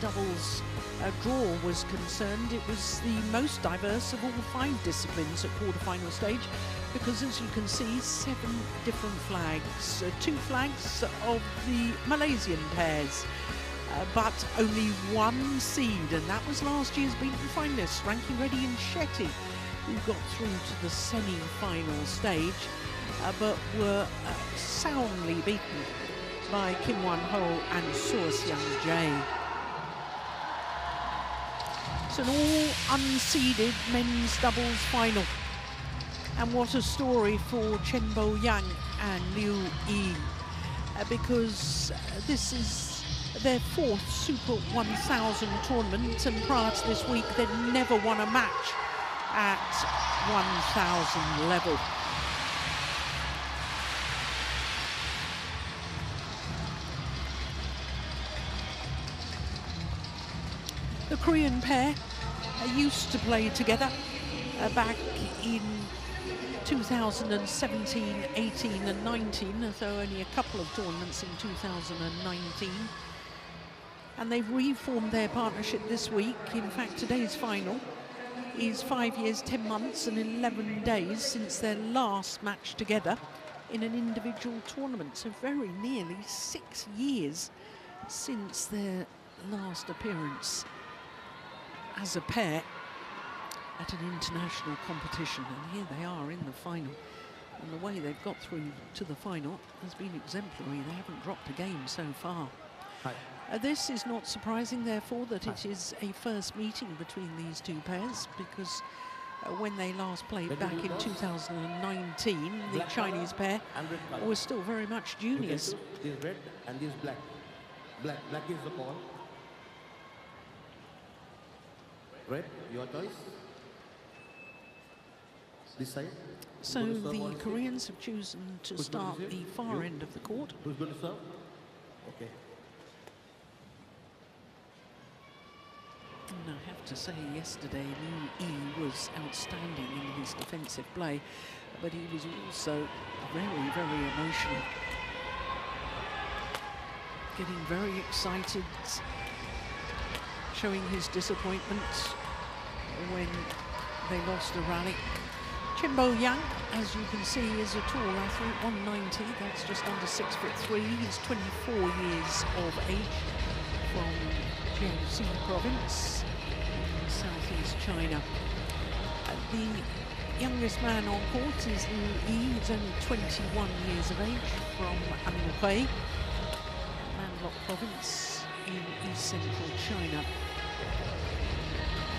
doubles draw was concerned, it was the most diverse of all 5 disciplines at quarter-final stage, because as you can see, 7 different flags, 2 flags of the Malaysian pairs, but only 1 seed, and that was last year's beaten finalist, Ranking Reddy and Shetty, who got through to the semi-final stage, but were soundly beaten by Kim Wan-ho and Suo-Seung Jae. It's an all-unseeded men's doubles final. And what a story for Chen Bo-yang and Liu Yi, because this is their 4th Super 1000 tournament, and prior to this week they'd never won a match at 1000 level. The Korean pair used to play together back in 2017, 18 and 19, so only a couple of tournaments in 2019. And they've reformed their partnership this week. In fact, today's final is 5 years, 10 months and 11 days since their last match together in an individual tournament. So very nearly 6 years since their last appearance as a pair at an international competition, and here they are in the final, and the way they've got through to the final has been exemplary. They haven't dropped a game so far. This is not surprising, therefore, that it is a first meeting between these 2 pairs, because when they last played back in 2019, the Chinese pair was still very much juniors. This red and this black. Black is the ball. Red, your choice. This side. So the Koreans have chosen to start the far end of the court. Who's going to serve? Okay. And I have to say, yesterday Liu Yi was outstanding in his defensive play, but he was also very, very emotional. Getting very excited, showing his disappointment when they lost a rally. Chen Bo-yang, as you can see, is a tall athlete, 190, that's just under 6'3". He's 24 years of age, from Jiangxi province in southeast China. The youngest man on court is Liu Yi. He's only 21 years of age, from Anhui, landlocked province in east central China.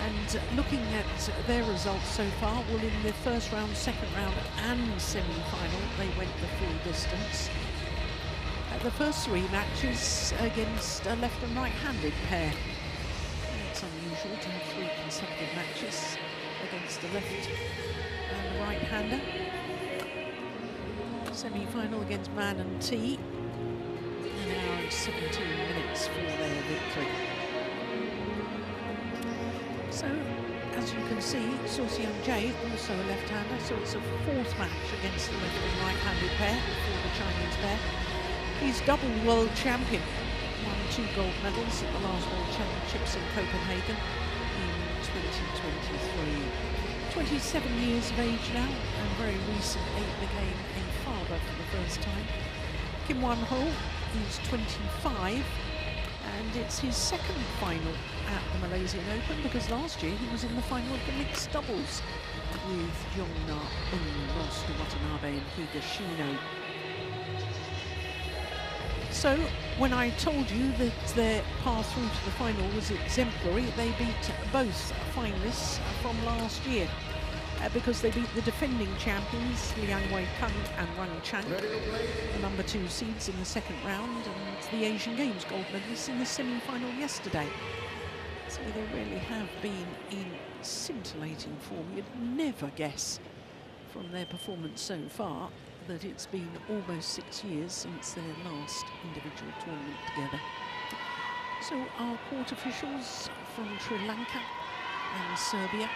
And looking at their results so far, well, in the first round, second round and semi-final, they went the full distance. The first 3 matches against a left and right-handed pair. It's unusual to have 3 consecutive matches against the left and the right-hander. Semi-final against Man and T. An hour and 17 minutes for their victory. So, as you can see, Suo-Seung Jae, also a left-hander, so it's a 4th match against the left and right-handed pair for the Chinese pair. He's double world champion, won 2 gold medals at the last World Championships in Copenhagen in 2023. 27 years of age now, and very recently became a father for the first time. Kim Wan-ho is 25, and it's his 2nd final at the Malaysian Open, because last year he was in the final of the mixed doubles with Jong-na Eun, lost to Watanabe and Higashino. So, when I told you that their path through to the final was exemplary, they beat both finalists from last year, because they beat the defending champions Liang Wei-kang and Wang Chang, the number 2 seeds in the 2nd round, and the Asian Games gold medalists in the semi-final yesterday. So they really have been in scintillating form. You'd never guess from their performance so far that it's been almost 6 years since their last individual tournament together. So our court officials from Sri Lanka and Serbia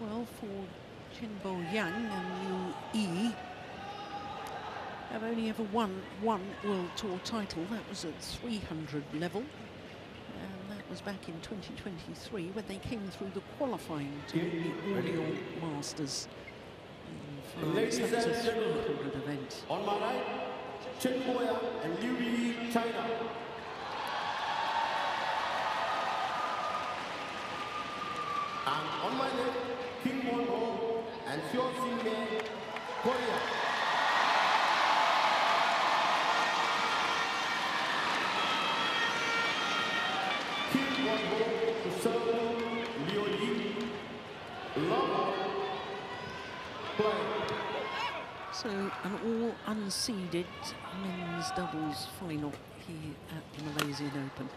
Well, for Chen Yang and Liu Yi have only ever won one World Tour title. That was at 300 level. And that was back in 2023 when they came through the qualifying to win the Orleans Masters in France. That was a 300 event. On my right, Chen Yang and Liu Yi, China. And on my left, Kim Won-ho and Seo Sin-mei, Korea. Kim Won-ho to serve Liu Yi. Long play. So an all unseeded men's doubles final here at the Malaysian Open.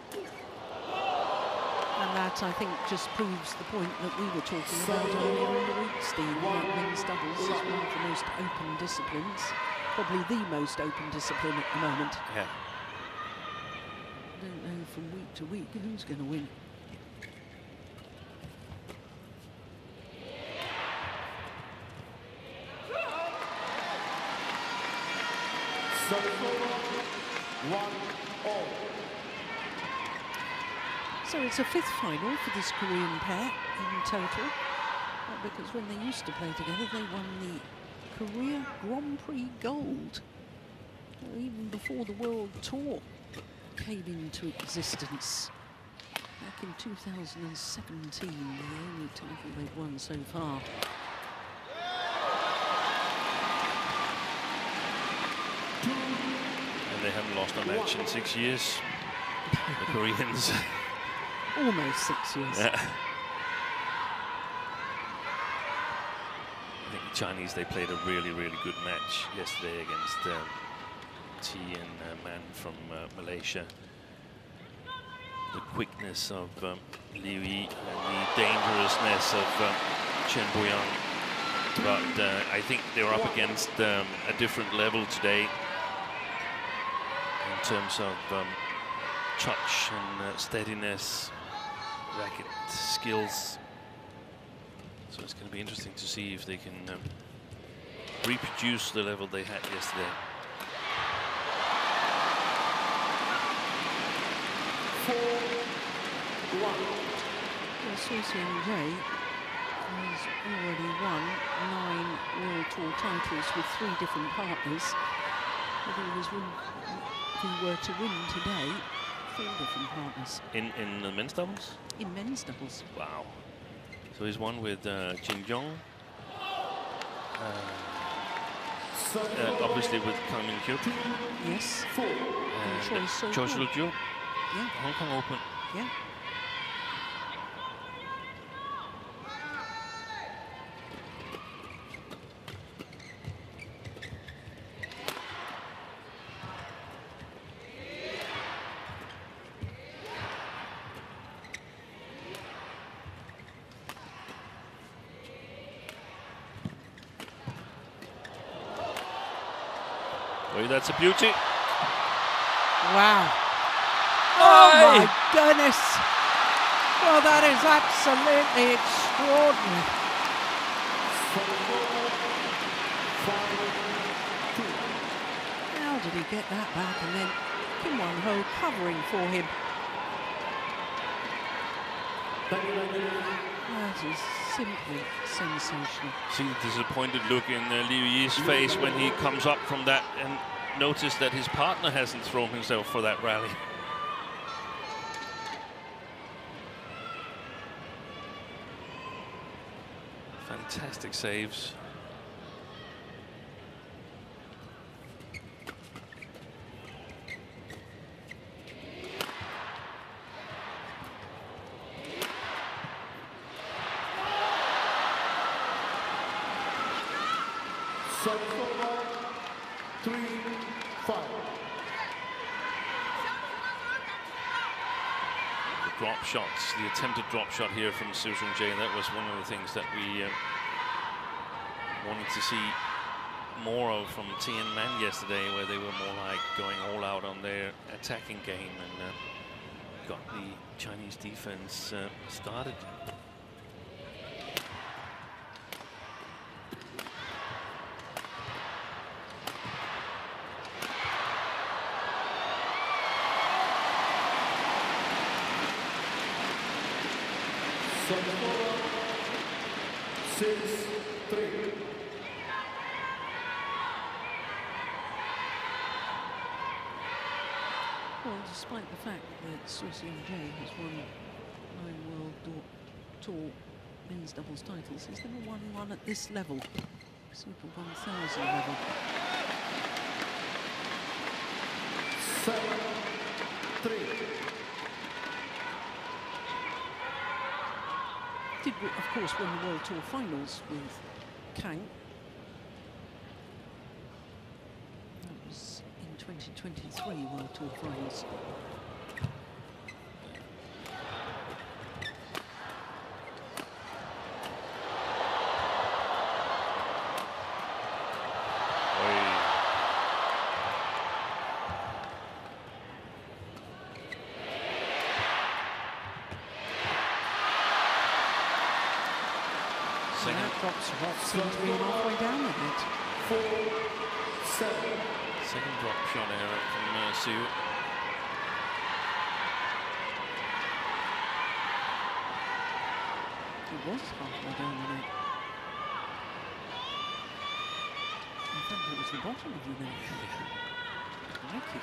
And that, I think, just proves the point that we were talking about earlier in the week, Steve. That men's doubles is one of the most open disciplines, probably the most open discipline at the moment. Yeah. Don't know from week to week who's going to win. So it's a fifth final for this Korean pair in total, because when they used to play together, they won the Korea Grand Prix Gold, even before the World Tour came into existence. Back in 2017, the only title they've won so far. And they haven't lost a match in 6 years, the Koreans. Almost 6 years. Yeah. I think the Chinese, they played a really, really good match yesterday against T Man from Malaysia. The quickness of Liu Yi and the dangerousness of Chen Yang. But I think they were up against a different level today in terms of touch and steadiness, racket skills. So it's going to be interesting to see if they can reproduce the level they had yesterday. Well, CHN has already won 9 World Tour titles with 3 different partners. If he were to win today, 4 different partners. In the men's doubles? In men's doubles. Wow. So he's won with Jin Yong. Obviously with Kang Min Kyuk. Yes. And Choi Sul-ju. Yeah. Hong Kong Open. Yeah. Oh, that's a beauty. Wow. Oh my goodness. Well, that is absolutely extraordinary. How did he get that back? And then Kim Won-ho covering for him. That is simply sensational. See the disappointed look in Liu Yi's face when he comes up from that and notice that his partner hasn't thrown himself for that rally. Fantastic saves. Drop shots, the attempted drop shot here from Seo Seung-jae, that was one of the things that we wanted to see more of from Tien Man yesterday, where they were more like going all out on their attacking game and got the Chinese defense started. 6-3. Well, despite the fact that Chen has won 9 World Tour men's doubles titles, he's never won one at this level, Super 1000 level. 7-3. Did, of course, win the World Tour finals with Kang. That was in 2023 World Tour finals. Seems to be halfway down the net. 4-7. Second drop shot error from Su. It was halfway down the net. I think it was the bottom of the net. Crikey.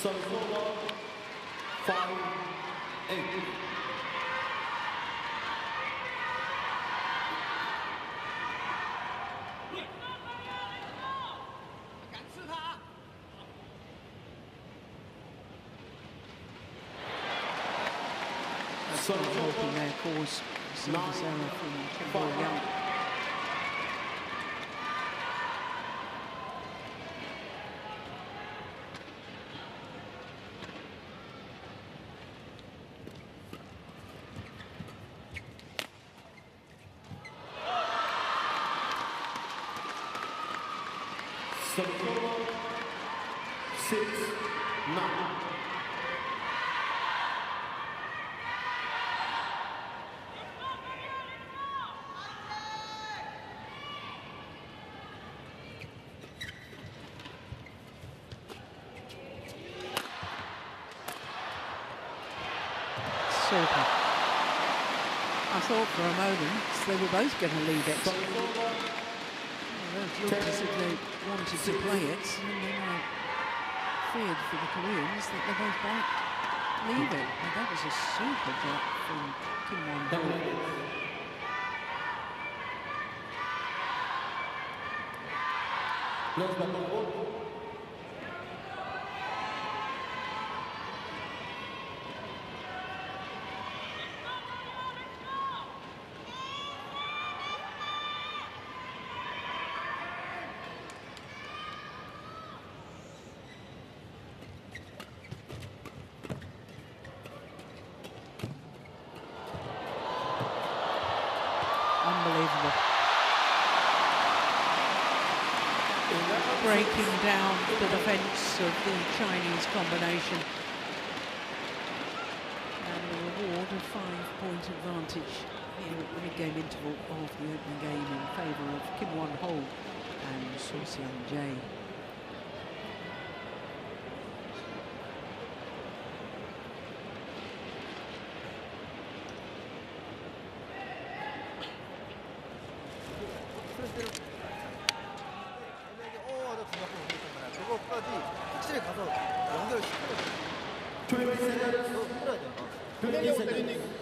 Solo 5-8. That's not helping their cause. Service error from Chen Young. Solo 6-9. Super. I thought for a moment they were both going to leave it. It looked as if they wanted to play it, and then I feared for the Koreans that they both might leave it. And that was a super drop from Kim Won-ho. Unbelievable. Breaking down the defence of the Chinese combination. And the reward of 5-point advantage here at the mid-game interval of the opening game in favour of Kim Won-ho and Su Xiang-jae.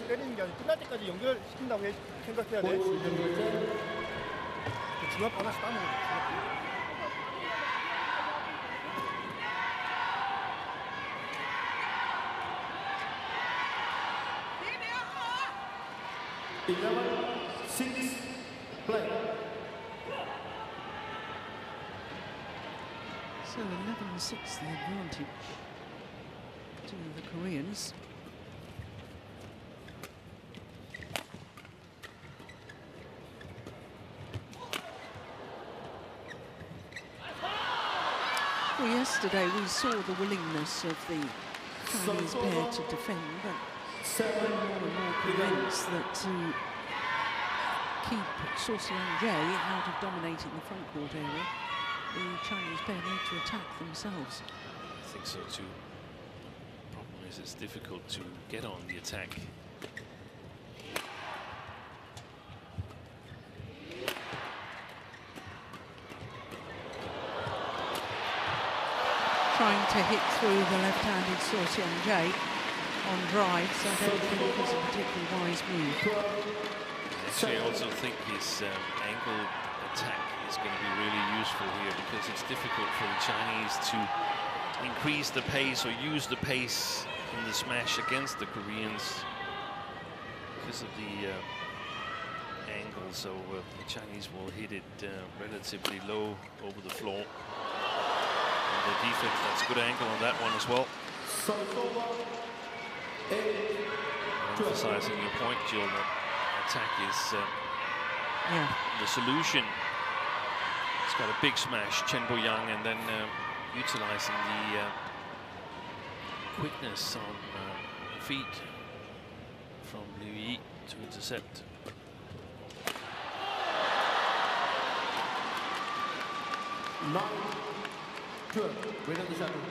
때리는 게 아니라 끝날 때까지 연결시킨다고 생각해야 돼. 중간 하나씩 따먹어. Six, play. So 11-6 the advantage to the Koreans. Well, yesterday we saw the willingness of the Chinese pair to defend, but I'm more and more convinced that to keep Sudirman out of dominating the front court area, the Chinese pair need to attack themselves. I think so too. Problem is it's difficult to get on the attack. Trying to hit through the left-handed Sudirman on drive, so I don't think it was a particularly wise move. Actually, I also think his ankle attack is going to be really useful here, because it's difficult for the Chinese to increase the pace or use the pace in the smash against the Koreans because of the angle. So the Chinese will hit it relatively low over the floor. And the defense, that's a good angle on that one as well. Emphasizing your point, Jill, that attack is the solution. It's got a big smash, Chen Bo-young, and then utilizing the quickness on the feet from Liu Yi to intercept. Winner of the second.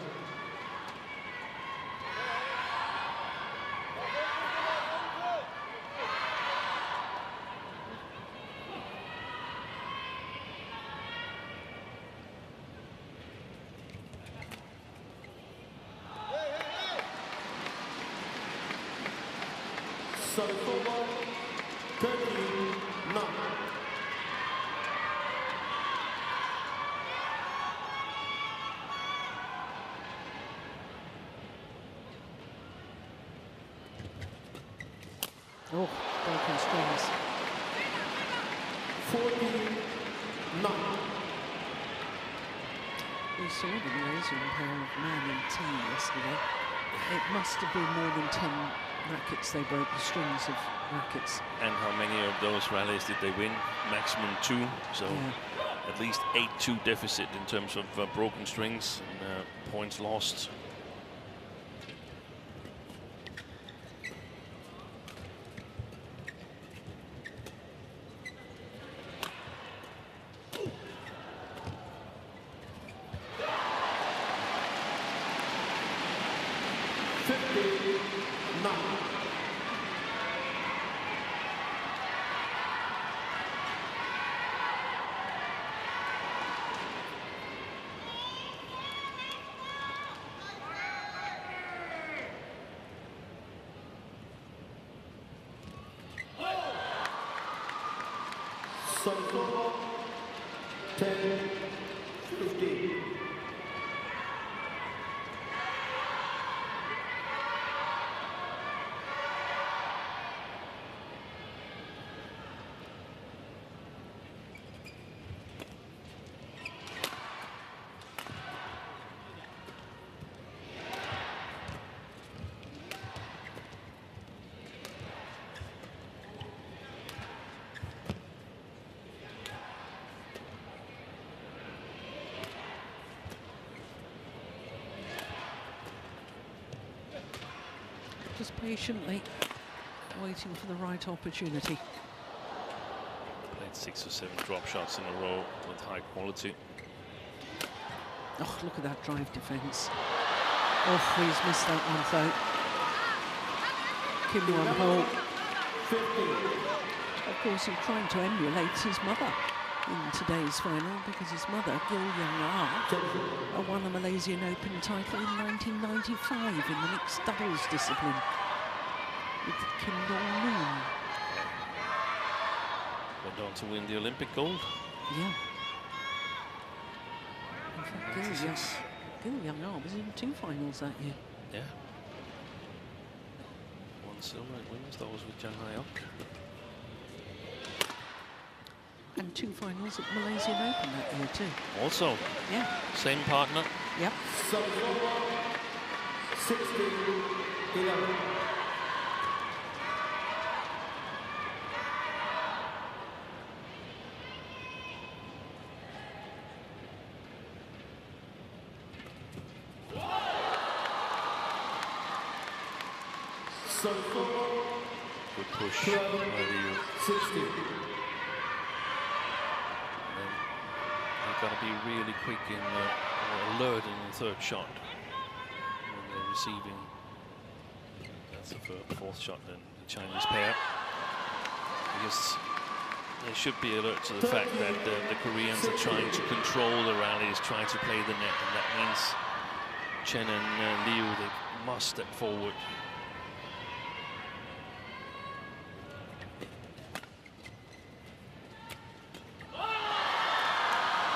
Oh, broken strings. 49. We saw the Malaysian pair of man and T yesterday. It must have been more than 10 rackets they broke, the strings of rackets. And how many of those rallies did they win? Maximum 2, so at least 8-2 deficit in terms of broken strings and points lost. Score 10-15. Just patiently waiting for the right opportunity. Played 6 or 7 drop shots in a row with high quality. Oh, look at that drive defense. Oh, he's missed that one though. Kim Won-ho. Of course, he's trying to emulate his mother in today's final, because his mother, Gil Young-ah, won the Malaysian Open title in 1995 in the mixed doubles discipline with Kim Dong-moon. Went on to win the Olympic gold. Yeah. In fact, Gil Young-ah was in 2 finals that year. Yeah. 1 silver at women's, that was with Jang Ha-young. And won 2 finals at Malaysian Open that year too. Also, Yeah. same partner. Yep. 16-11. Good push by Liu. 16. They've got to be really quick in alert in the third shot when they're receiving. That's the fourth shot then, the Chinese pair. Because they should be alert to the fact that the Koreans are trying to control the rallies, trying to play the net, and that means Chen and Liu, they must step forward.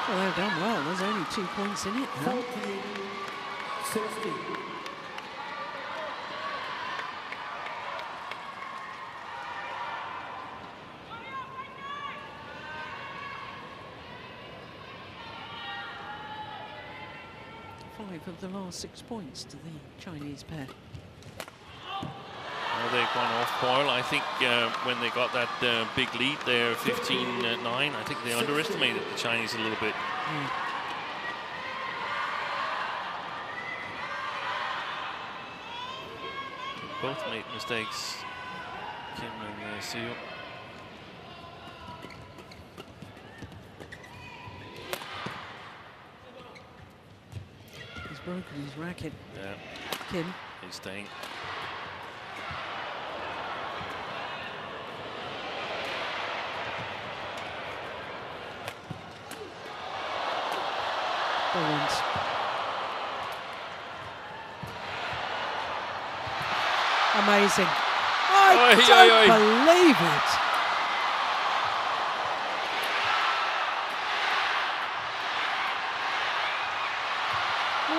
Well, they've done well. There's only 2 points in it now. 14-16. Five of the last 6 points to the Chinese pair. Well, they've gone off boil. I think when they got that big lead there, 15-9, I think they underestimated the Chinese a little bit. Both made mistakes, Kim and Seo. He's broken his racket. Yeah, Kim. he's staying. Brilliant. Amazing. I don't believe it.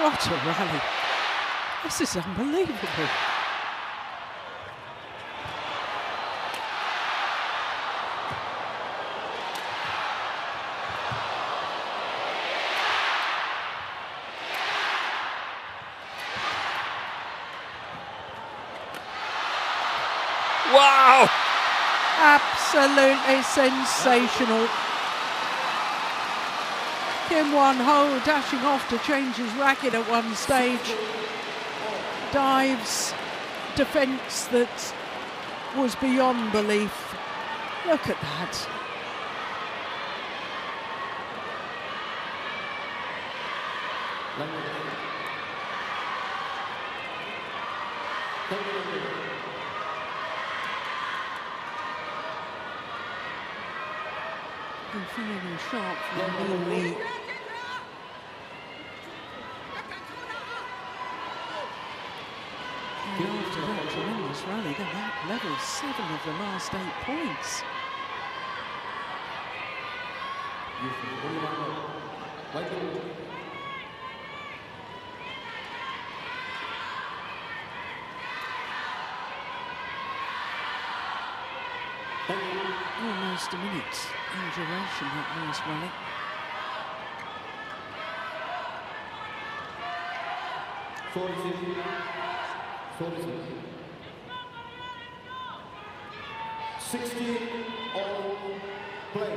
What a rally. This is unbelievable. Wow! Absolutely sensational. Kim Won-ho dashing off to change his racket at one stage. Dives, defence that was beyond belief. Look at that. And final shot from Liu. And after that tremendous rally, they had level 7 of the last 8 points. Almost a minute in duration, that last rally. All play.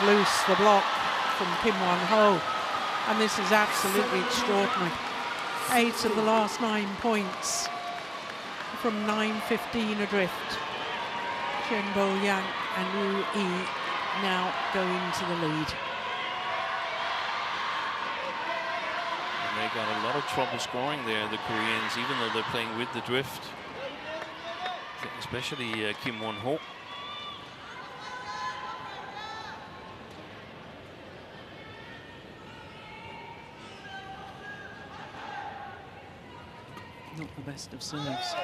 Loose the block from Kim Won-ho, and this is absolutely extraordinary. 8 of the last 9 points from 9:15 adrift. Chen Bo-yang and Wu Yi now go into the lead. And they got a lot of trouble scoring there, the Koreans, even though they're playing with the drift. Especially Kim Won-ho. not the best of serves.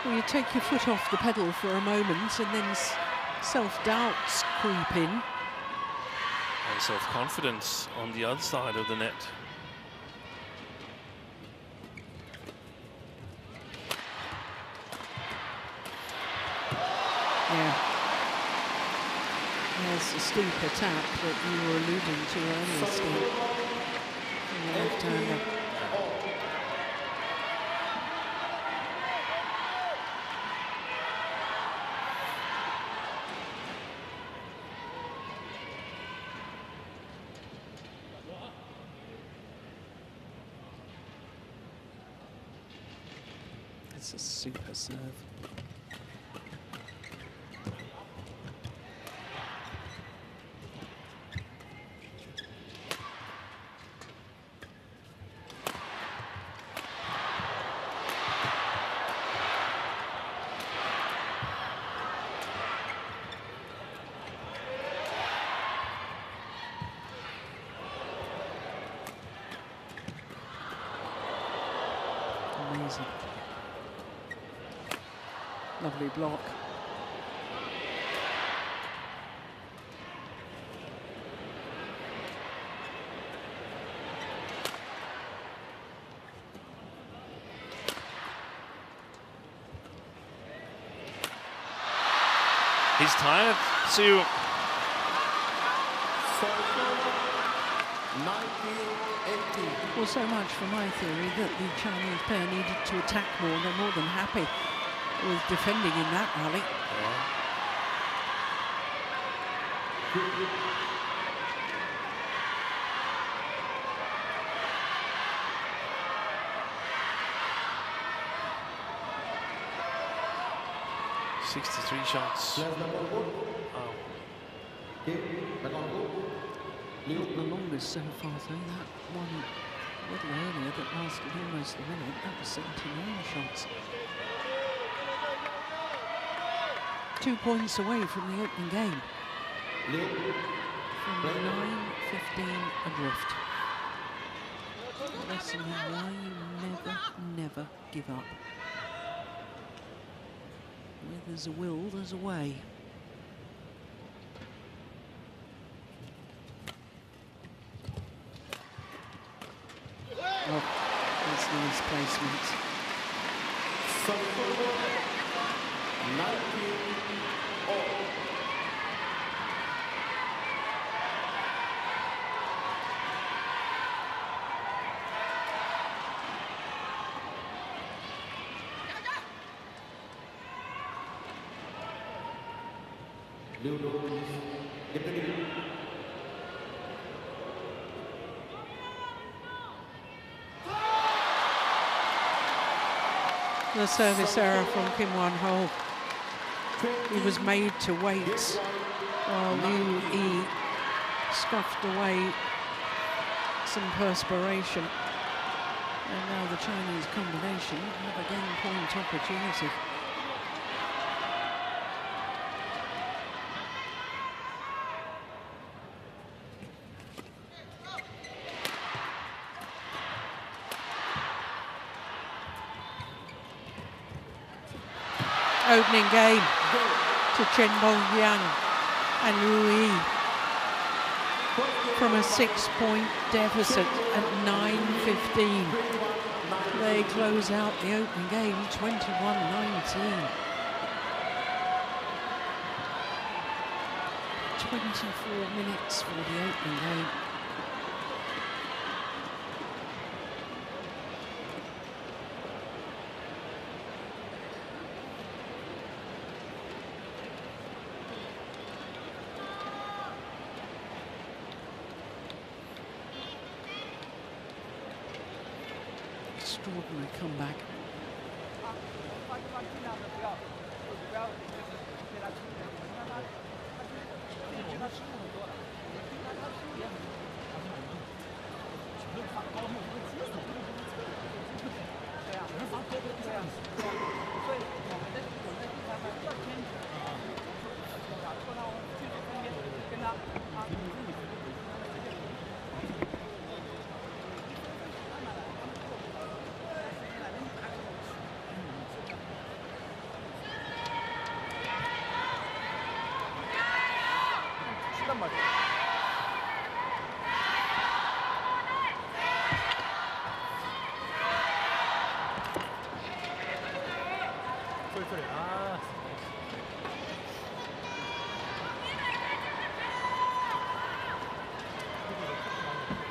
Well, you take your foot off the pedal for a moment and then self-doubts creep in. And self-confidence on the other side of the net. Yeah. There's a steeper tap that you were alluding to earlier, Steve. From the left-hander. It's a super serve. Amazing. Lovely block. He's tired, Sue. Well, so much for my theory that the Chinese pair needed to attack more. They're more than happy with defending in that rally. Yeah. 63 shots. Not the longest so far, though. That one a little earlier that lasted almost a minute, that was 79 shots. 2 points away from the opening game. From 9-15 adrift. Lesson in why you never give up. Where there's a will, there's a way. Oh, that's nice placement. The service error from Kim Won-ho. He was made to wait while Liu Yi scoffed away some perspiration. And now the Chinese combination have a game point opportunity. Opening game to Chen and Liu Yi from a 6-point deficit at 9:15. They close out the opening game 21-19. 24 minutes for the opening game. extraordinary comeback. 아.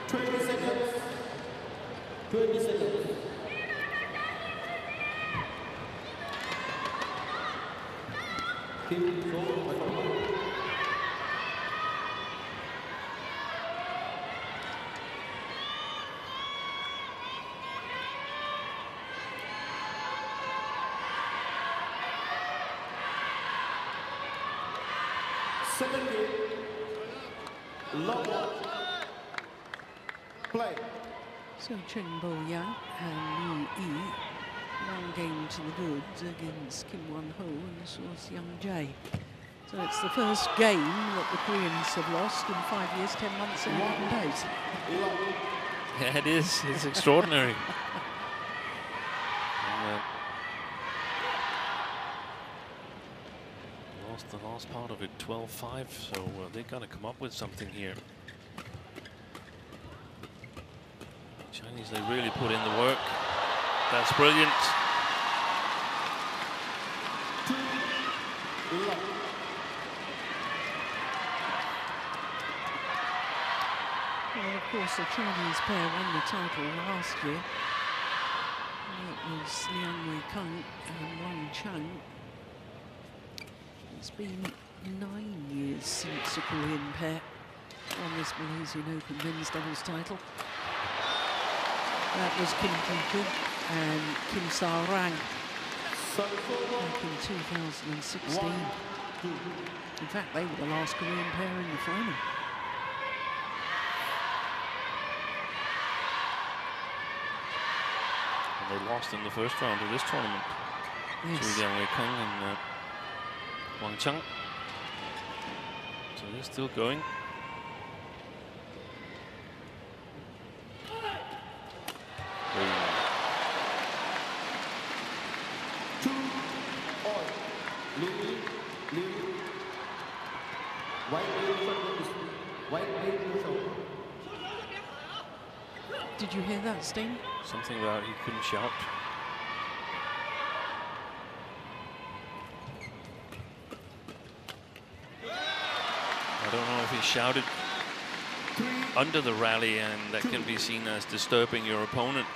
20 seconds. 20 seconds. Keep going. Second game, long play. So Chen Bo-yang and Liu Yi, one game to the goods against Kim Won-ho and Suo Seung-jae. So it's the first game that the Koreans have lost in 5 years, 10 months and 11 days. Yeah, it is. It's extraordinary. Lost the last part of it, 12-5, so they've got to come up with something here. Chinese, they really put in the work. That's brilliant. Well, of course, the Chinese pair won the title last year. That was Liang Wei-kang and Wang Chang. It's been 9 years since a Korean pair won this Malaysian Open men's doubles title. That was Kim Ji-hoon and Kim Sa-rang back in 2016. In fact, they were the last Korean pair in the final. And they lost in the first round of this tournament. Yes. To Liang Wei-kang and Wang Chang. So they're still going. Did you hear that, Steen? Something about he couldn't shout. I don't know if he shouted under the rally, and that can be seen as disturbing your opponent.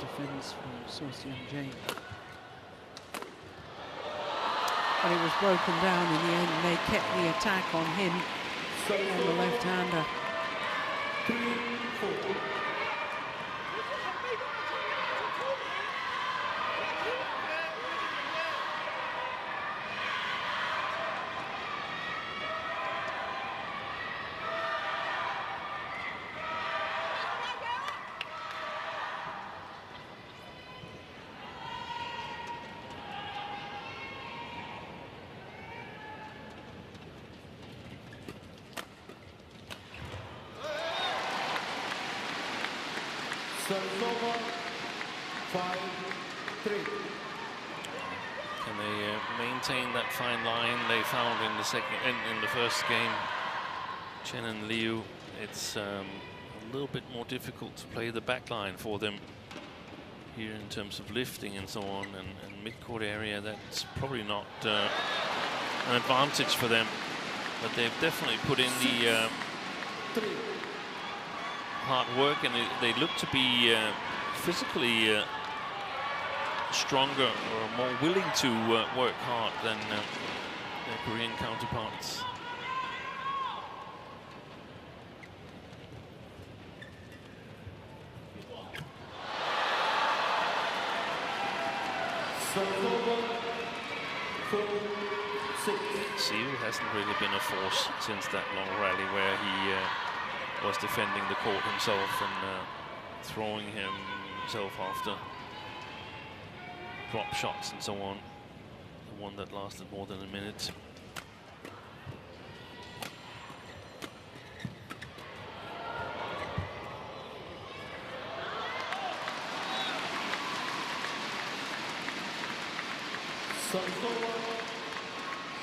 Defense from Suo Seung-jae. But it was broken down in the end. They kept the attack on him, on the left-hander. 3-4. Service over. 5-3. Can they maintain that fine line they found in the first game? Chen and Liu, it's a little bit more difficult to play the back line for them here in terms of lifting and so on, and mid-court area, that's probably not an advantage for them, but they've definitely put in the hard work, and they look to be physically stronger or more willing to work hard than their Korean counterparts. Siu hasn't really been a force since that long rally where he was defending the court himself and throwing himself after drop shots and so on. The one that lasted more than a minute. Service over.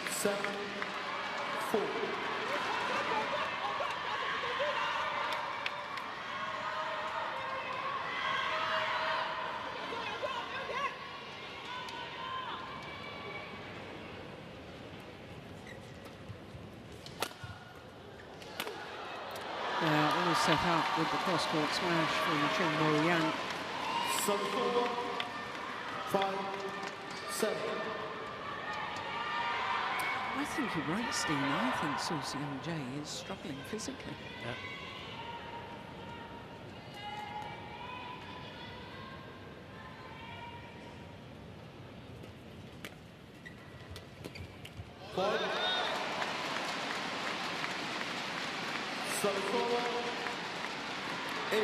7-4. All set up with the cross-court smash from Chen Yang. Service over. 5-7. I think you're right, Steve. I think Su Seung-jae is struggling physically. Yeah. Service over. 8-5.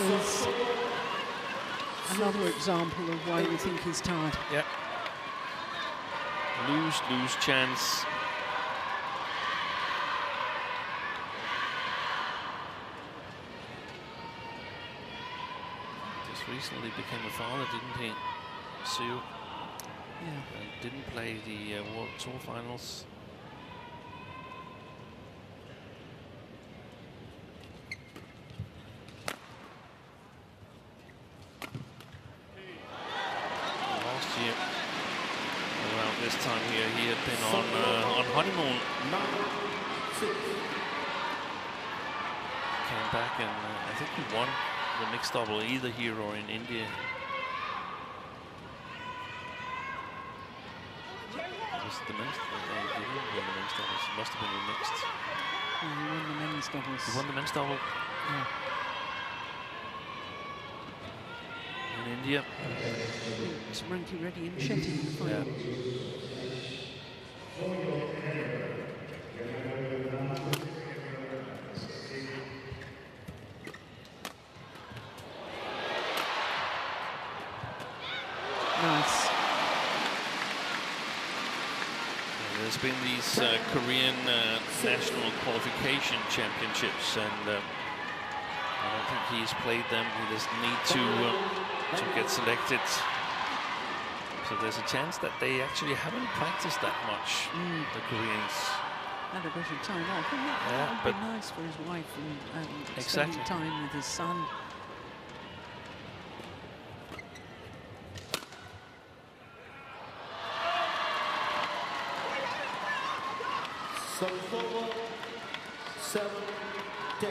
Is another example of why we think he's tired. Yeah. Lose chance. Just recently became a father, didn't he? Siu. Yeah. Didn't play the World Tour finals. This time here, he had been on honeymoon. Came back and I think he won the mixed double either here or in India. Was it the men's? He didn't win the men's doubles. It must have been the mixed. Yeah, he won the men's doubles. He won the men's double. Yeah. In India. It's Ranky Reddy and Shetty in the final. Nice. There's been these Korean national qualification championships, and I don't think he's played them. He doesn't need to get selected. So there's a chance that they actually haven't practiced that much, the Koreans. Had a bit of time off. That would be nice for his wife and spending time with his son.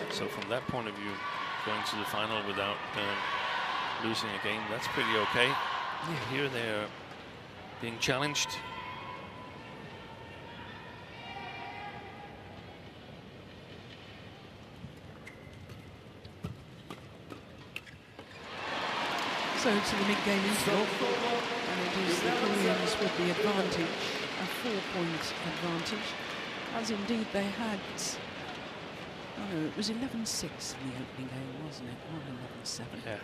So from that point of view, going to the final without losing a game, that's pretty okay. Yeah. Here they're being challenged. So to the mid-game interval, and it is the Koreans with the advantage, a 4-point advantage, as indeed they had. Oh no, it was 11-6 in the opening game, wasn't it? Not 11-7. Yeah.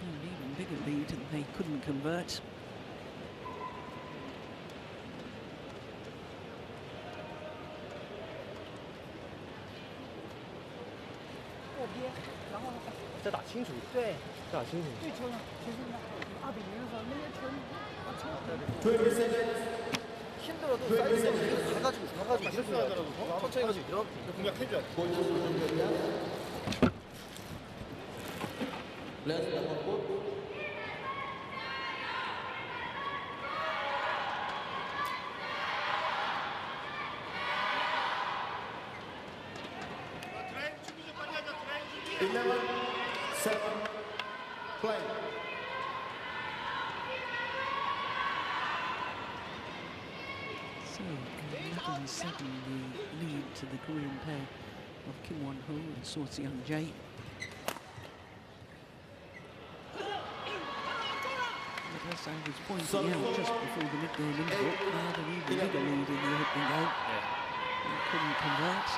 An even bigger lead, and they couldn't convert. 힘들어도 사이드 가가지고 천천히 가지고 이렇게 공략해줘야 돼. Play. So 11-7 the lead to the Korean pair of Kim Won-ho and So Seung-jae. As I was pointing out just before the mid-game interval, they had an even bigger lead in the opening game. They couldn't convert.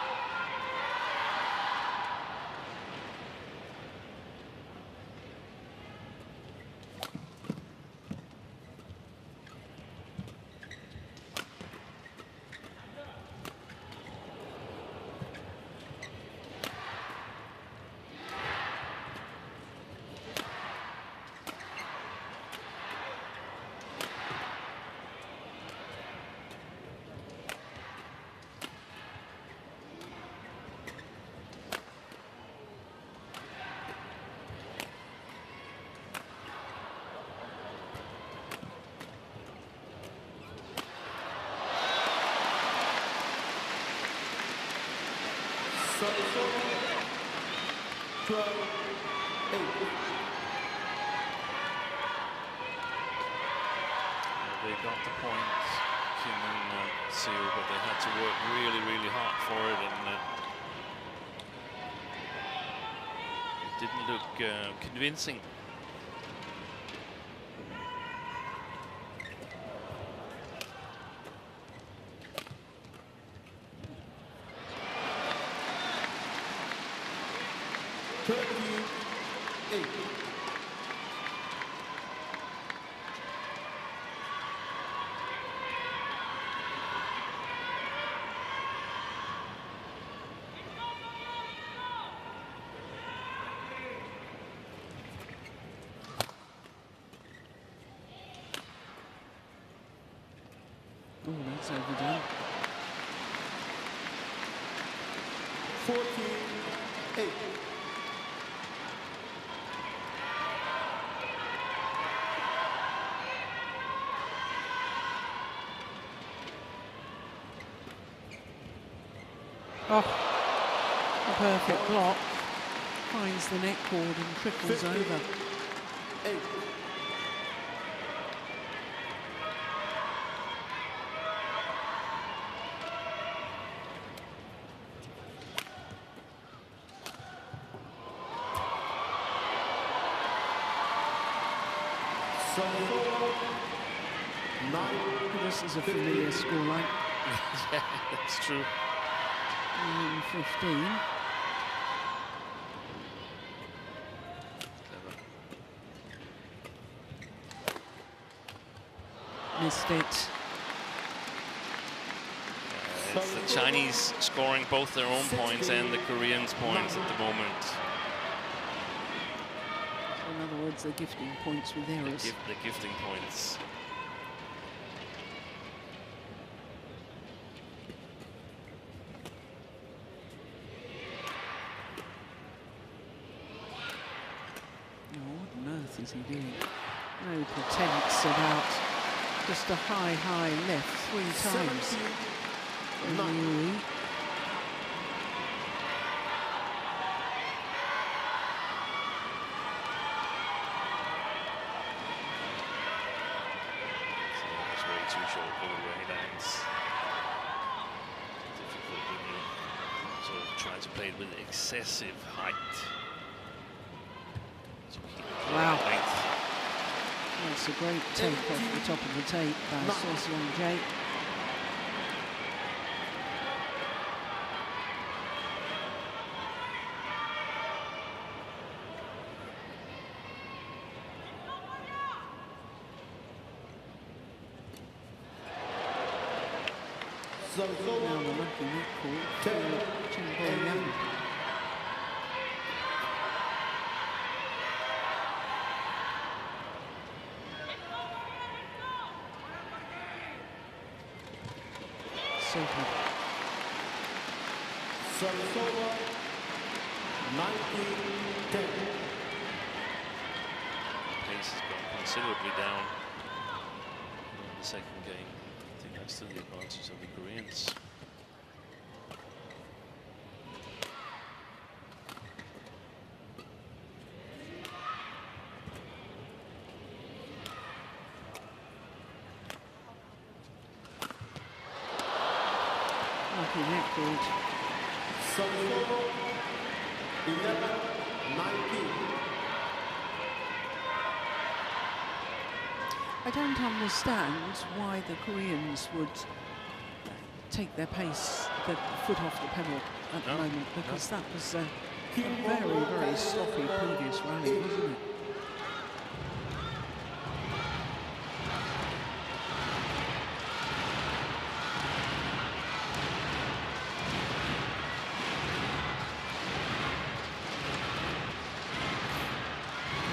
So, 12, 8. They got the point, Kim and Seo, but they had to work really, really hard for it, and it didn't look convincing. Oh, that's overdone. 14-8. Oh, a perfect block. Finds the net cord and trickles over. 8. This is a familiar scoreline. Yeah, that's true. 15. Missed it. It's the Chinese scoring both their own points and the Koreans' points at the moment. In other words, they're gifting points with errors. They're gifting points. What on earth is he doing? No pretense about just a high left 3 times. Liu. Too short, look at where he lands. Difficult when you sort of try to play it with excessive height. Wow. length. That's a great take off the top of the tape by Sudirman J. Now the lucky net call for Chen. Super. Sarasova, 19-10. Pace has gone considerably down in the second game. I think that's to the advantage of the Koreans. Lucky net called. Sarasova, 11-19. I don't understand why the Koreans would take their pace, their foot off the pedal at the moment, because that was a very, very sloppy previous rally, wasn't it?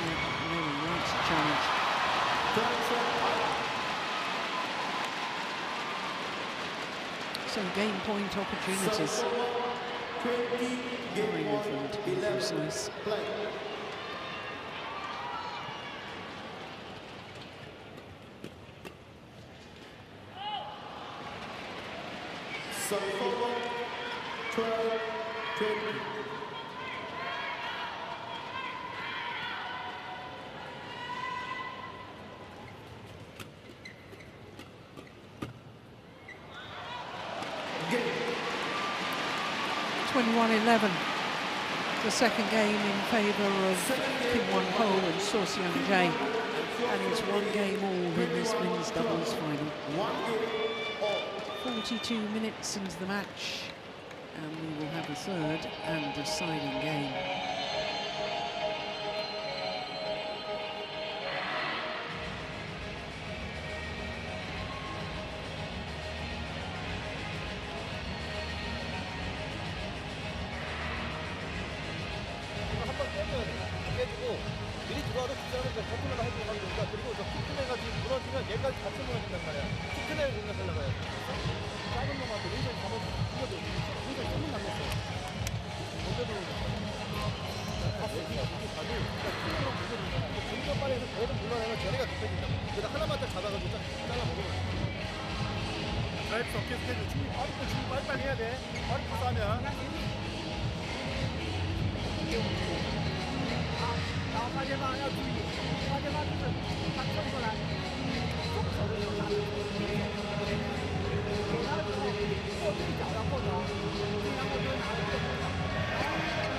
Yeah, really wants a challenge. Some game point opportunities. 20, Nine of them to be 11. precise. Play. Sarasova, 12-20. Game. 21-11. The second game in favour of Kim Won-ho and Sudirman J. And it's one game all in this men's doubles final. 42 minutes into the match, and we will have a third and deciding game. 한번 깨주고 미리 들어와도 긴장하니까 버튼을 해주고 가면 된다. 그리고 저 킥큰애가 지금 무너지면 얘까지 같이 무너진단 말이야. 킥큰애를 공략하려고 해. 작은 놈한테 굉장히 잡아서 이것도 굉장히 조금 남았어. 언제도 봤어. 이게 가도 킥으로 물려준다. 공격 빨리 해서 계속 물러내면 쟤네가 좁혀진다. 그래서 하나만 딱 잡아가지고 딱 잘라 먹으면 드라이브 계속 해줘. 준비 빨리빨리 해야 돼. 빨리 싸면. 然后发接棒要注意，发接棒就是他冲过来，中手的时候打，给他的时候后对角要后头，然后就拿着这个，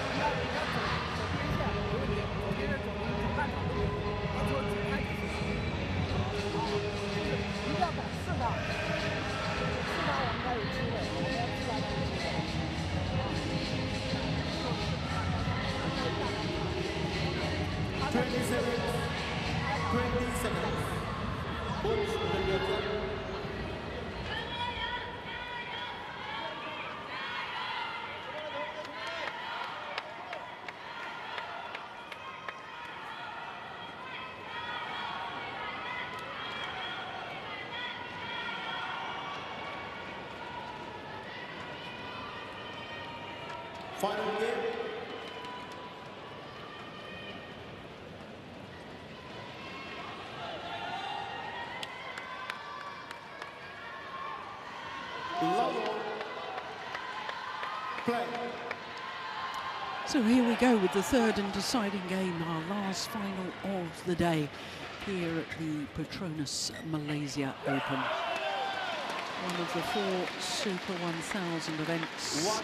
你要走边线没问题，走边线走半场没问题，到时候解开就是一定要敢试他，试他我们才有机会，我们要试他才有机会。 20 seconds. 20 seconds. Push the neutral. Final game. Play. So here we go with the third and deciding game, our last final of the day here at the PETRONAS Malaysia Open. One of the 4 Super 1000 events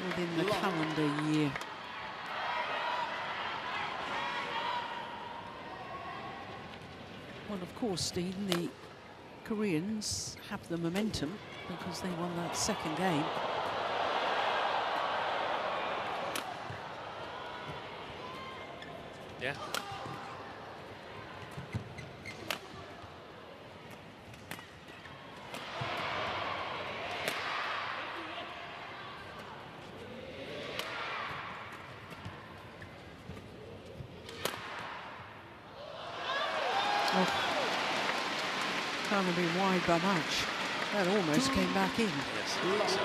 within the calendar year. Well, of course, Dean, the Koreans have the momentum because they won that second game. Yeah. Can't have been wide by much. That almost came back in. Yes, I think so.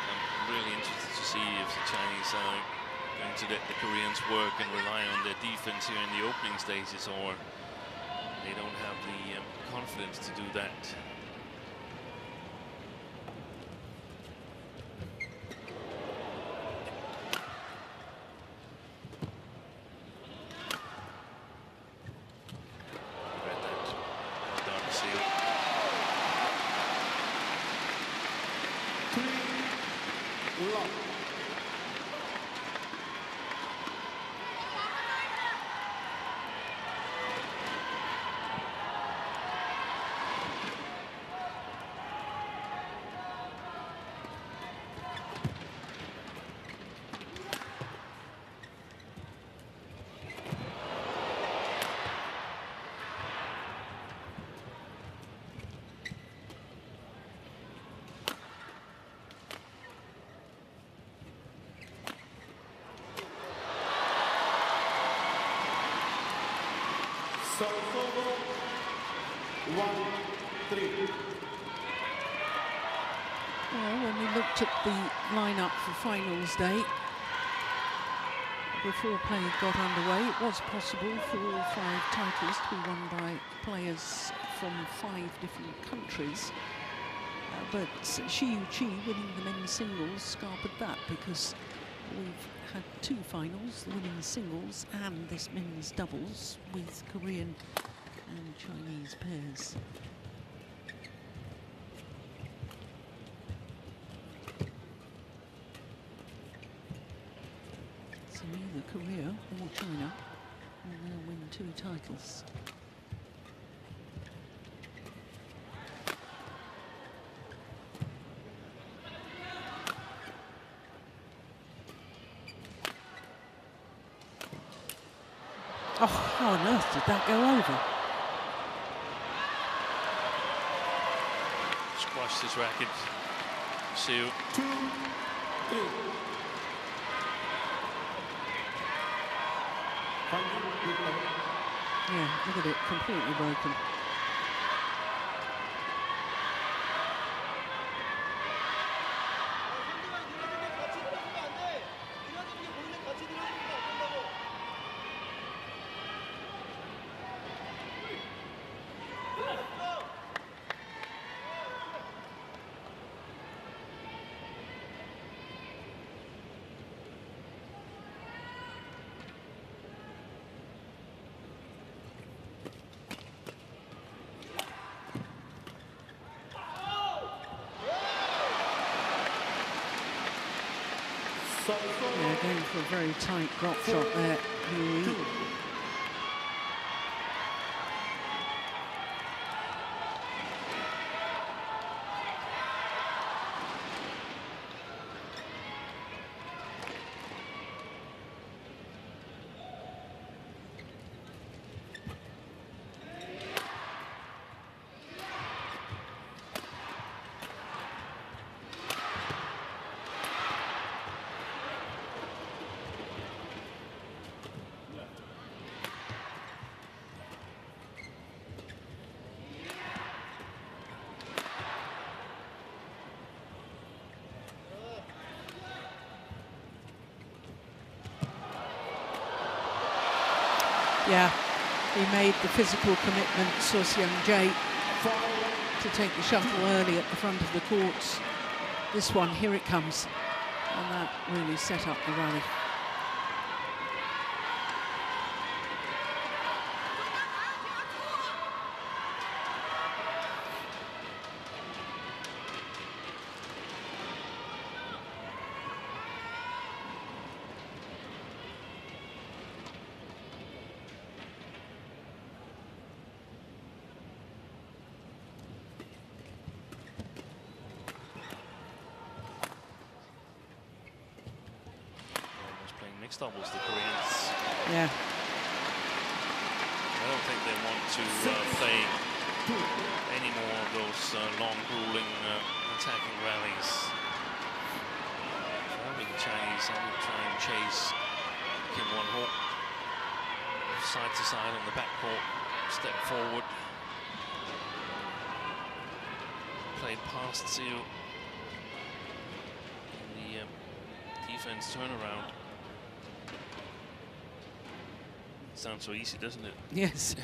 I'm really interested to see if the Chinese are going to let the Koreans work and rely on their defense here in the opening stages, or they don't have the confidence to do that. Well, when we looked at the lineup for finals day, before play got underway, it was possible for all 5 titles to be won by players from 5 different countries. But Shi Yuqi winning the men's singles scarpered that, because we've had 2 finals, the women's singles and this men's doubles with Korean and Chinese pairs. So either Korea or China will now win 2 titles. Oh, how on earth did that go over? Squashed his racket. Siu. 2, 3. Yeah, look at it, completely broken. Yeah, going for a very tight drop shot there, Liu. Yeah, he made the physical commitment, So Seung-jae, to take the shuttle early at the front of the courts. This one, here it comes. And that really set up the rally. doubles, the Koreans. Yeah. I don't think they want to play any more of those long, grueling attacking rallies. The Chinese will try and chase Kim Won-ho side to side on the backcourt, step forward, played past Seo in the defense turnaround. Sounds so easy, doesn't it? Yes.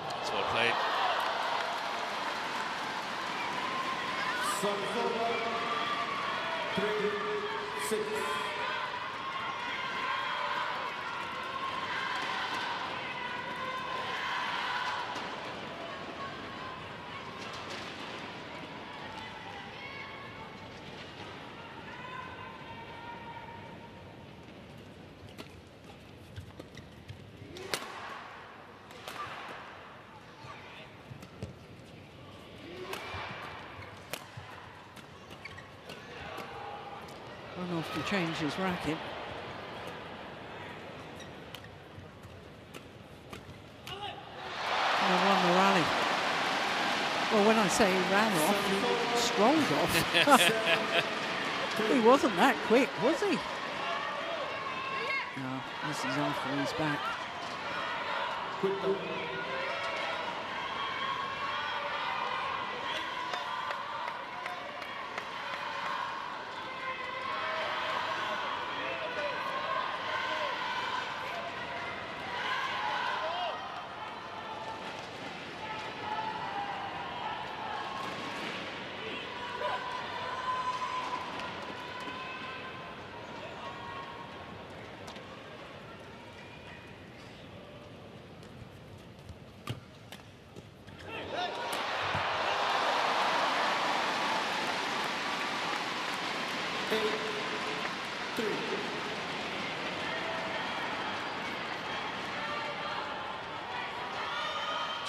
That's well played. Service over. 3-6. Run off to change his racket. And they won the rally. Well, when I say he ran off, he strolled off. He wasn't that quick, was he? No, this is after he's back.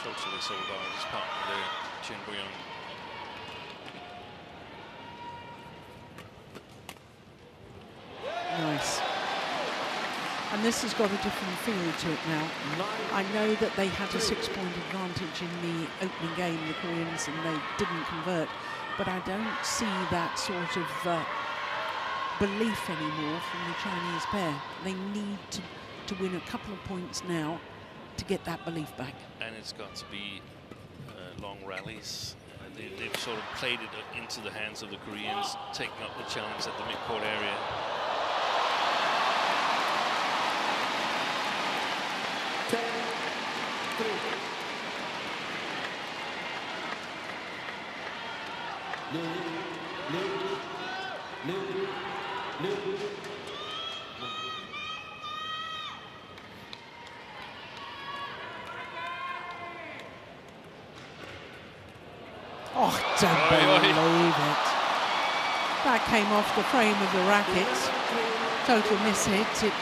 Totally sold out his partner there, Chen Boyoung. Nice. And this has got a different feel to it now. I know that they had a 6-point advantage in the opening game, the Koreans, and they didn't convert. But I don't see that sort of belief anymore from the Chinese pair. They need to win a couple of points now to get that belief back. And it's got to be long rallies. They've sort of played it into the hands of the Koreans, taking up the challenge at the mid-court area. Oh, don't believe it. That came off the frame of the racket. Total miss hit. It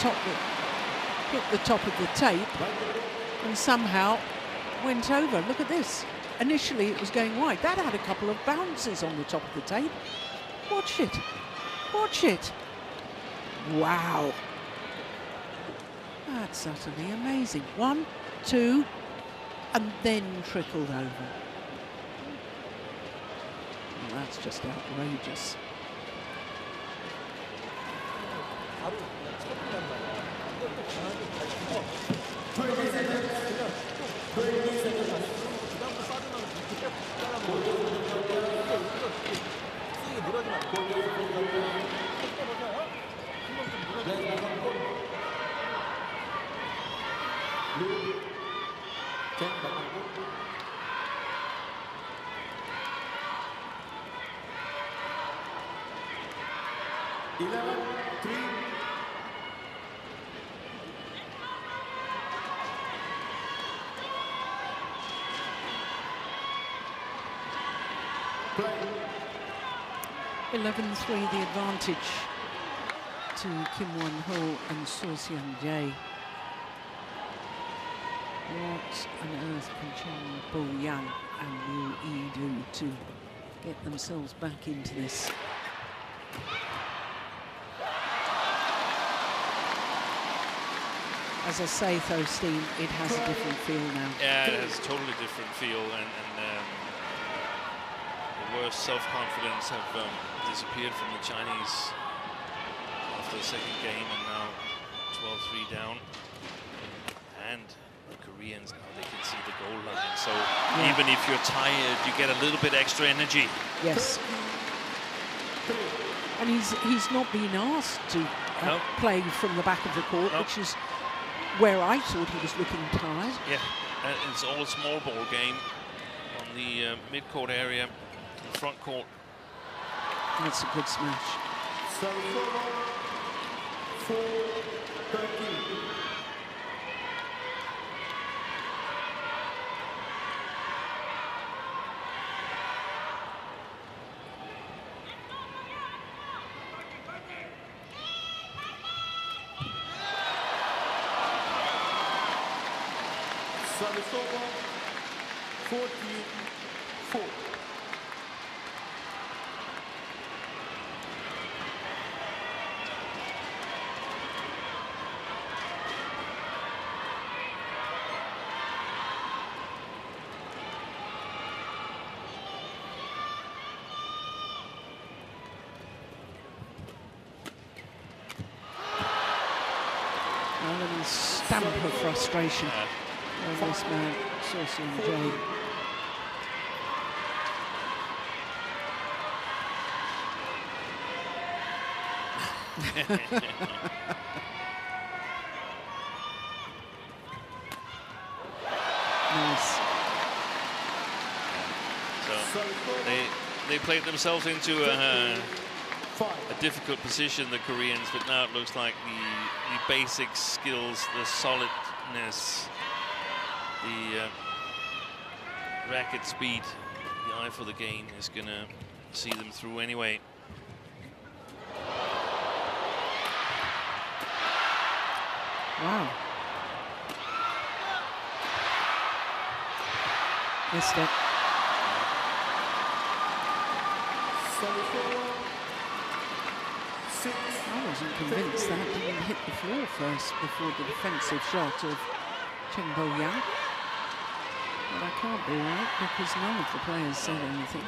hit the top of the tape and somehow went over. Look at this. Initially it was going wide. That had a couple of bounces on the top of the tape. Watch it. Watch it. Wow. That's utterly amazing. 1, 2, and then trickled over. Well, that's just outrageous. Play. 11-3 the advantage to Kim Won-ho and So Seung-jae. What on earth can Chen Bo-yang and Liu Yi do to get themselves back into this? As I say, though, Steve, it has a different feel now. Yeah, it has a totally different feel, and the worst self-confidence have disappeared from the Chinese after the second game, and now 12-3 down. And the Koreans, now they can see the goal line, so even if you're tired, you get a little bit extra energy. Yes. And he's not been asked to play from the back of the court, which is where I thought he was looking tired. Yeah, and it's all a small ball game on the mid-court area, the front court. And it's a good smash. Service over, 14-4. A little stamp of frustration. This man, Saucy and Jay. Nice. So they played themselves into a difficult position, the Koreans, but now it looks like the basic skills, the solidness, the racket speed, the eye for the game is going to see them through anyway. Wow. Missed it. I wasn't convinced that didn't hit the floor first before the defensive shot of Chen Bo-yang. But I can't be right because none of the players said anything.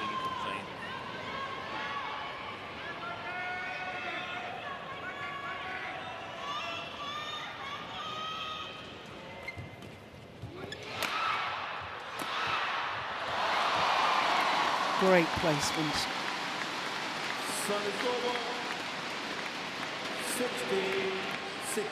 Great placement. Service over, 16-6.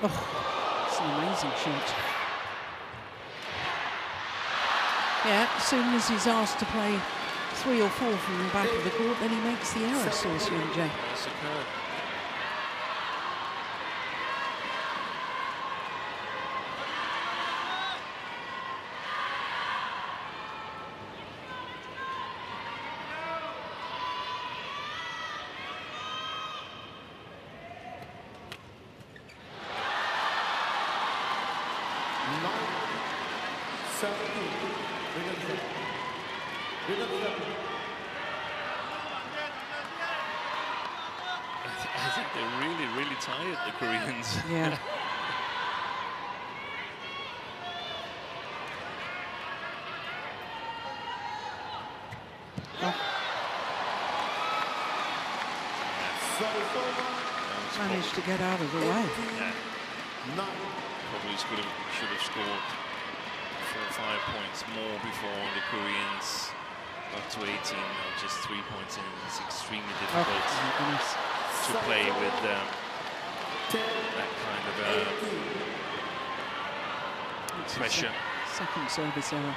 Oh, it's an amazing shot. Yeah, as soon as he's asked to play 3 or 4 from the back of the court, then he makes the error, Saucy and Jay. Superb. I think they're really, really tired, the Koreans. Yeah. Managed to get out of the way. Yeah. Probably should have scored 4 or 5 points more before the Koreans got to 18. Now just 3 points in. It's extremely difficult to play with that kind of pressure. Second service error.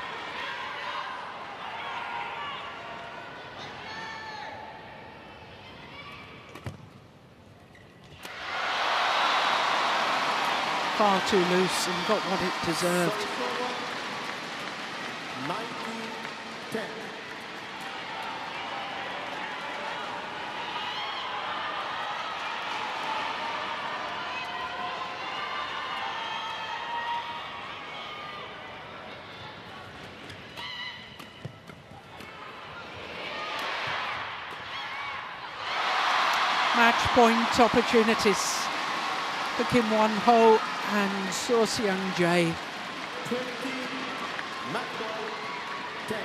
Far too loose and got what it deserved. 19-10. Match point opportunities for Kim Won-ho and So Seung-jae. 20, McDowell, 10.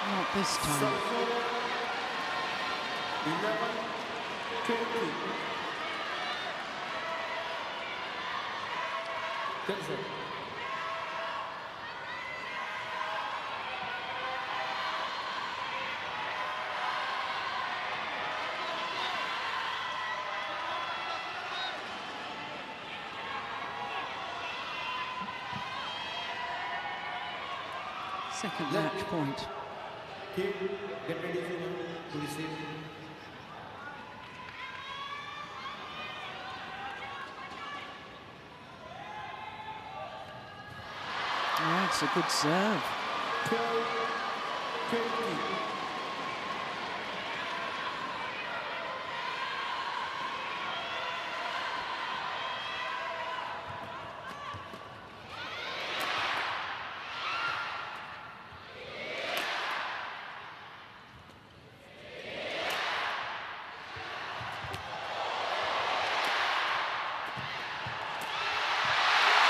Not this time. 11-20. Cancel. Second match point. Kim, get ready to receive. Yeah, it's a good serve. 12-20.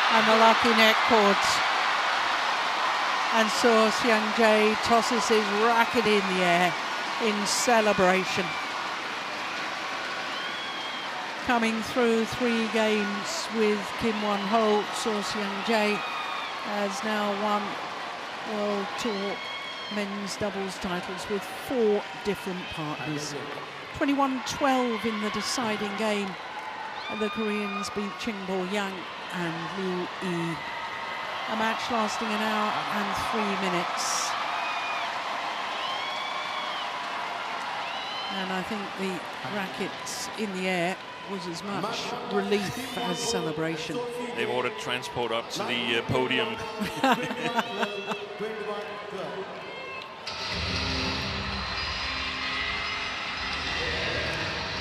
And the lucky net cords. And So Seung-jae tosses his racket in the air in celebration. Coming through 3 games with Kim Won-ho, So Seung-jae has now won World Tour men's doubles titles with 4 different partners. 21-12 in the deciding game. And the Koreans beat Ching Bo-young and Liu Yi. A match lasting 1 hour and 3 minutes. And I think the rackets in the air was as much relief as celebration. They've ordered transport up to the podium.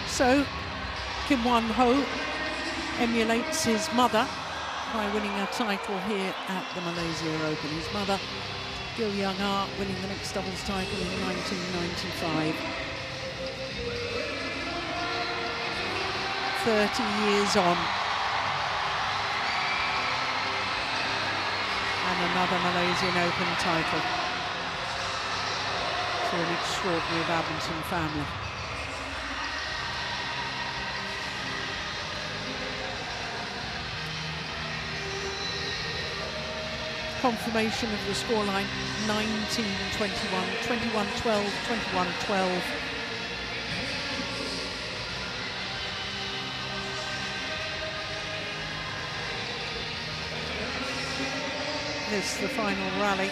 So Kim Won-ho emulates his mother by winning a title here at the Malaysia Open. His mother, Gil Young-ah, winning the mixed doubles title in 1995. 30 years on. And another Malaysian Open title to an extraordinary badminton family. Confirmation of the scoreline, 19-21, 21-12, 21-12. this, the final rally.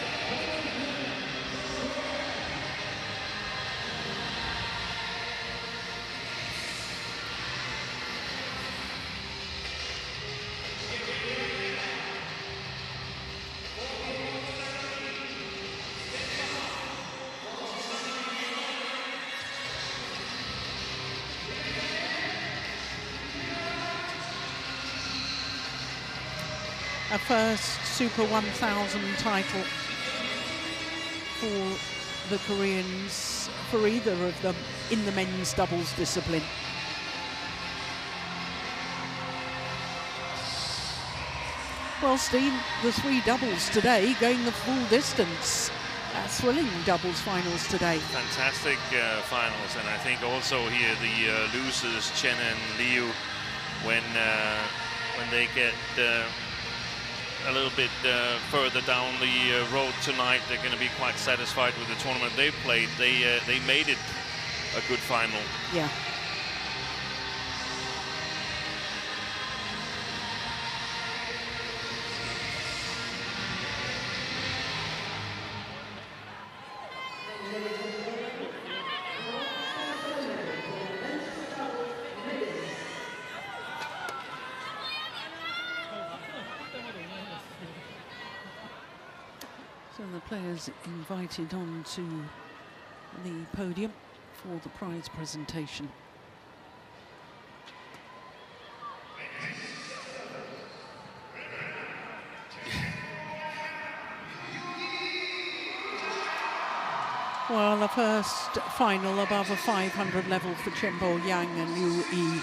A first Super 1000 title for the Koreans, for either of them, in the men's doubles discipline. Well, Steve, the 3 doubles today going the full distance. Thrilling doubles finals today. Fantastic finals, and I think also here the losers, Chen and Liu, when they get a little bit further down the road tonight, they're going to be quite satisfied with the tournament they played. They made it a good final. Yeah. So the players invited onto the podium for the prize presentation. Well, the first final above a 500 level for Chen Yang and Liu Yi.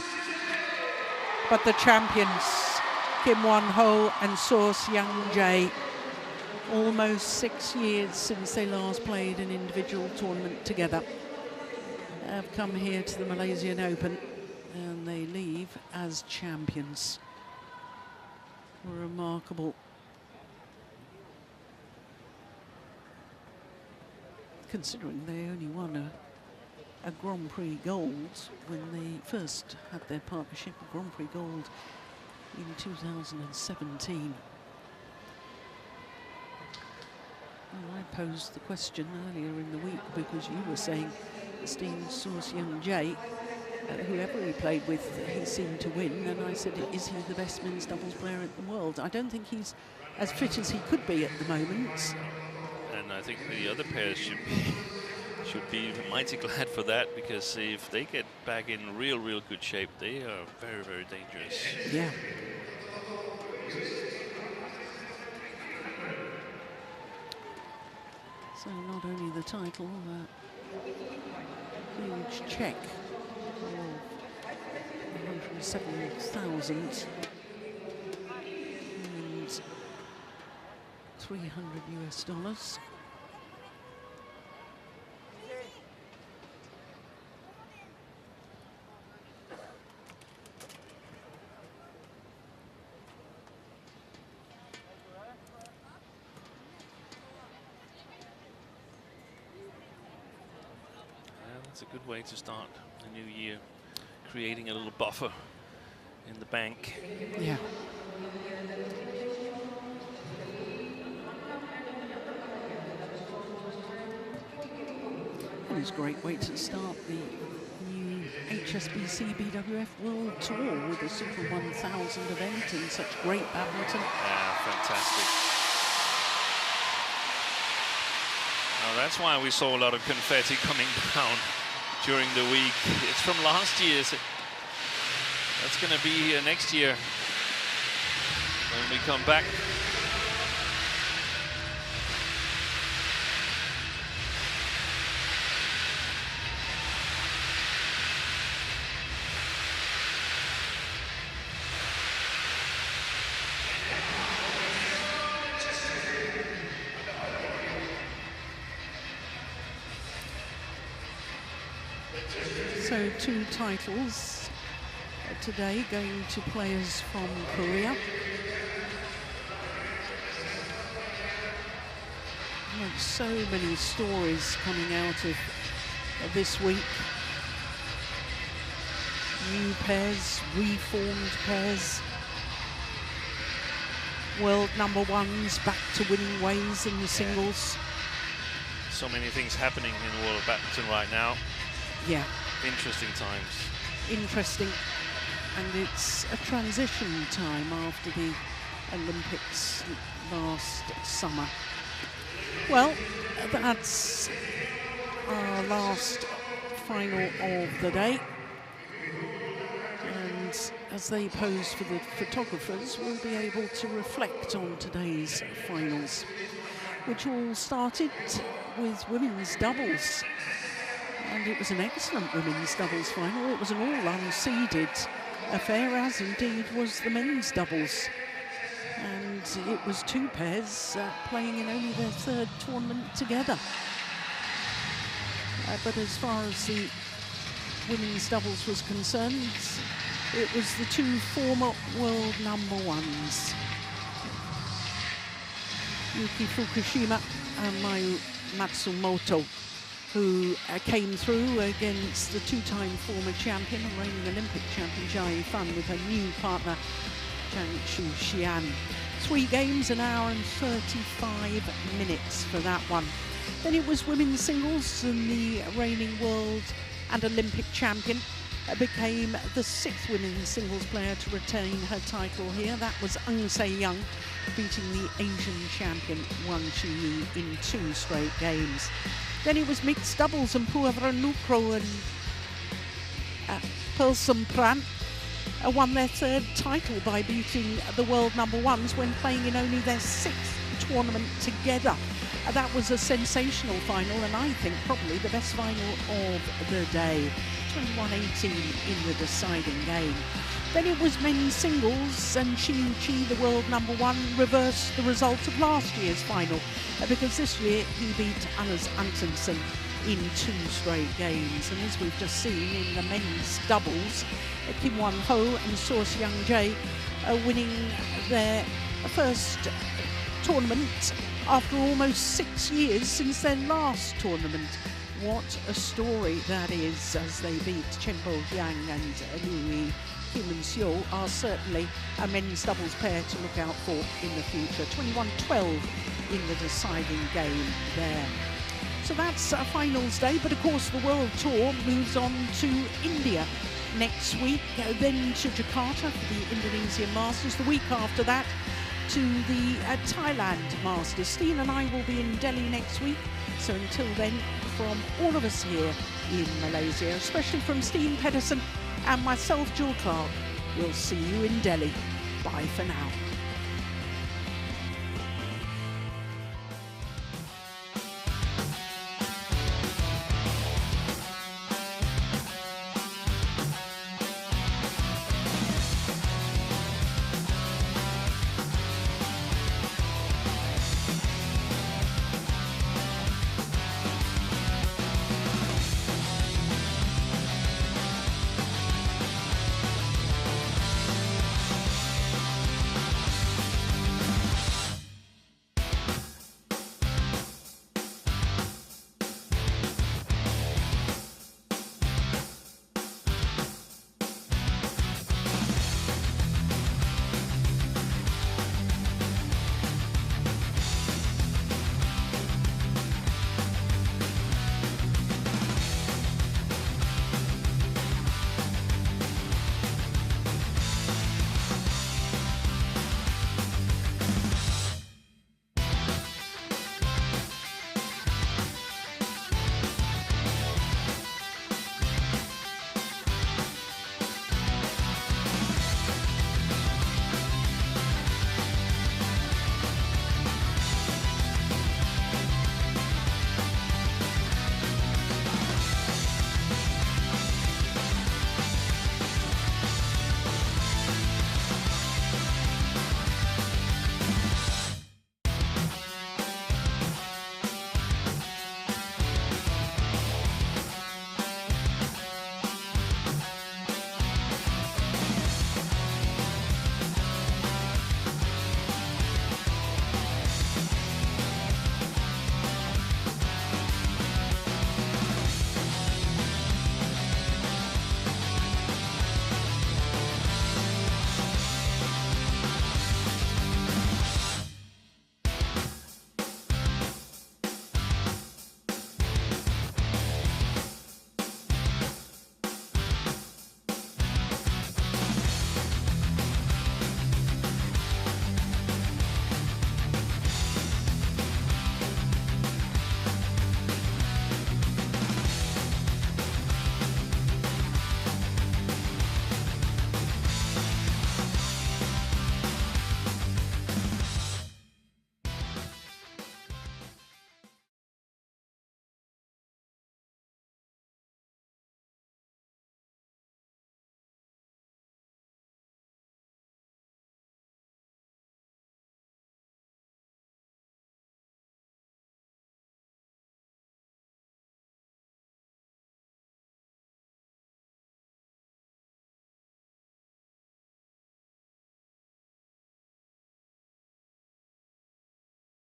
But the champions, Kim Won-ho and So Seung-jae, almost 6 years since they last played an individual tournament together, have come here to the Malaysian Open, and they leave as champions. Remarkable. Considering they only won a Grand Prix Gold when they first had their partnership, a Grand Prix Gold in 2017. Well, I posed the question earlier in the week because you were saying Steen So Seung-jae, whoever he played with, he seemed to win, and I said, is he the best men's doubles player in the world? I don't think he's as fit as he could be at the moment. And I think the other pairs should be mighty glad for that, because if they get back in real good shape, they are very dangerous. Yeah. So not only the title, huge check of 107,000 and $300 US. That's a good way to start the new year, creating a little buffer in the bank. Yeah. And it's a great way to start the new HSBC BWF World Tour with a Super 1000 event and such great badminton. Yeah, fantastic. Now that's why we saw a lot of confetti coming down during the week. It's from last year. So that's going to be here next year when we come back. So 2 titles today going to players from Korea. And so many stories coming out of this week. New pairs, reformed pairs, world number ones back to winning ways in the singles. So many things happening in the world of badminton right now. Yeah. Interesting times. Interesting. And it's a transition time after the Olympics last summer. Well, that's our last final of the day. And as they pose for the photographers, we'll be able to reflect on today's finals, which all started with women's doubles. And it was an excellent women's doubles final. It was an all-unseeded affair, as indeed was the men's doubles. And it was two pairs playing in only their third tournament together. But as far as the women's doubles was concerned, it was the two former world number ones, Yuki Fukushima and Mayu Matsumoto, who came through against the two-time former champion and reigning Olympic champion Jia Yifan with her new partner Jiang Xian. 3 games, 1 hour and 35 minutes for that one. Then it was women's singles, and the reigning world and Olympic champion became the 6th women's singles player to retain her title here. That was Eun Se-young, beating the Asian champion Wang Qi in 2 straight games. Then it was mixed doubles, and Puavranukroh and Pilsum Pran won their 3rd title by beating the world number ones when playing in only their 6th tournament together. That was a sensational final, and I think probably the best final of the day. 21-18 in the deciding game. Then it was men's singles, and Xiu Qi, the world number one, reversed the result of last year's final, because this year he beat Anders Antonsen in 2 straight games. And as we've just seen in the men's doubles, Kim Won-ho and So Seung-jae are winning their first tournament after almost 6 years since their last tournament. What a story that is, as they beat Chen Bo-hyang and Liu Kim and Seo are certainly a men's doubles pair to look out for in the future. 21-12 in the deciding game there. So that's a finals day, but of course the World Tour moves on to India next week, then to Jakarta for the Indonesian Masters. The week after that to the Thailand Masters. Steen and I will be in Delhi next week. So until then, from all of us here in Malaysia, especially from Steen Pedersen and myself, Jill Clark, we'll see you in Delhi. Bye for now.